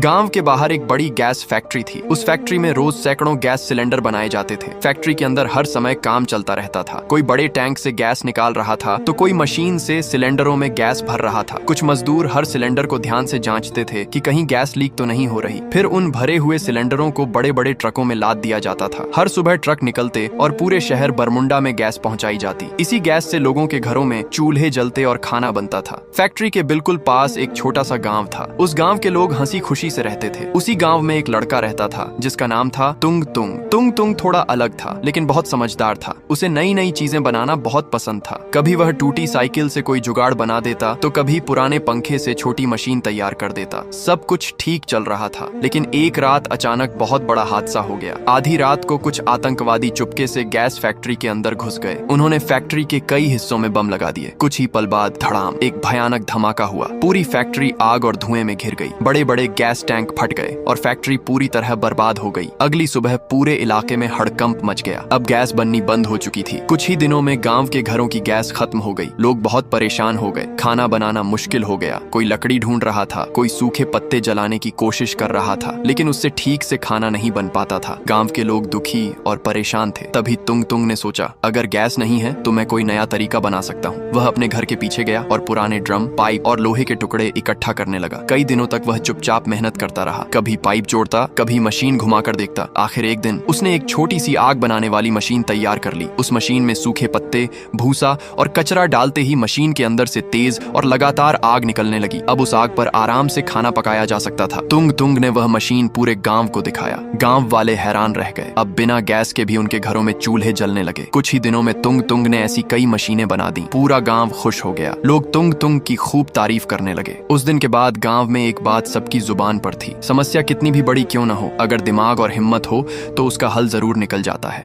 गांव के बाहर एक बड़ी गैस फैक्ट्री थी। उस फैक्ट्री में रोज सैकड़ों गैस सिलेंडर बनाए जाते थे। फैक्ट्री के अंदर हर समय काम चलता रहता था। कोई बड़े टैंक से गैस निकाल रहा था तो कोई मशीन से सिलेंडरों में गैस भर रहा था। कुछ मजदूर हर सिलेंडर को ध्यान से जांचते थे कि कहीं गैस लीक तो नहीं हो रही। फिर उन भरे हुए सिलेंडरों को बड़े बड़े ट्रकों में लाद दिया जाता था। हर सुबह ट्रक निकलते और पूरे शहर बरमुंडा में गैस पहुंचाई जाती। इसी गैस से लोगों के घरों में चूल्हे जलते और खाना बनता था। फैक्ट्री के बिल्कुल पास एक छोटा सा गांव था। उस गांव के लोग हंसी खुशी से रहते थे। उसी गांव में एक लड़का रहता था जिसका नाम था तुंग तुंग। तुंग तुंग थोड़ा अलग था लेकिन बहुत समझदार था। उसे नई नई चीजें बनाना बहुत पसंद था। कभी वह टूटी साइकिल से कोई जुगाड़ बना देता तो कभी पुराने पंखे से छोटी मशीन तैयार कर देता। सब कुछ ठीक चल रहा था लेकिन एक रात अचानक बहुत बड़ा हादसा हो गया। आधी रात को कुछ आतंकवादी चुपके से गैस फैक्ट्री के अंदर घुस गए। उन्होंने फैक्ट्री के कई हिस्सों में बम लगा दिए। कुछ ही पल बाद धड़ाम एक भयानक धमाका हुआ। पूरी फैक्ट्री आग और धुएं में घिर गई। बड़े बड़े गैस टैंक फट गए और फैक्ट्री पूरी तरह बर्बाद हो गई। अगली सुबह पूरे इलाके में हड़कंप मच गया। अब गैस बननी बंद हो चुकी थी। कुछ ही दिनों में गांव के घरों की गैस खत्म हो गई। लोग बहुत परेशान हो गए। खाना बनाना मुश्किल हो गया। कोई लकड़ी ढूंढ रहा था, कोई सूखे पत्ते जलाने की कोशिश कर रहा था लेकिन उससे ठीक से खाना नहीं बन पाता था। गांव के लोग दुखी और परेशान थे। तभी तुंग तुंग ने सोचा, अगर गैस नहीं है तो मैं कोई नया तरीका बना सकता हूँ। वह अपने घर के पीछे गया और पुराने ड्रम, पाइप और लोहे के टुकड़े इकट्ठा करने लगा। कई दिनों तक वह चुपचाप मेहनत करता रहा। कभी पाइप जोड़ता, कभी मशीन घुमाकर देखता। आखिर एक दिन उसने एक छोटी सी आग बनाने वाली मशीन तैयार कर ली। उस मशीन में सूखे पत्ते, भूसा और कचरा डालते ही मशीन के अंदर से तेज और लगातार आग निकलने लगी। अब उस आग पर आराम से खाना पकाया जा सकता था। तुंग तुंग ने वह मशीन पूरे गांव को दिखाया। गांव वाले हैरान रह गए। अब बिना गैस के भी उनके घरों में चूल्हे जलने लगे। कुछ ही दिनों में तुंग तुंग ने ऐसी कई मशीनें बना दी। पूरा गांव खुश हो गया। लोग तुंग तुंग की खूब तारीफ करने लगे। उस दिन के बाद गांव में एक बात सबकी जुबान पर थी, समस्या कितनी भी बड़ी क्यों न हो, अगर दिमाग और हिम्मत हो तो उसका हल जरूर निकल जाता है।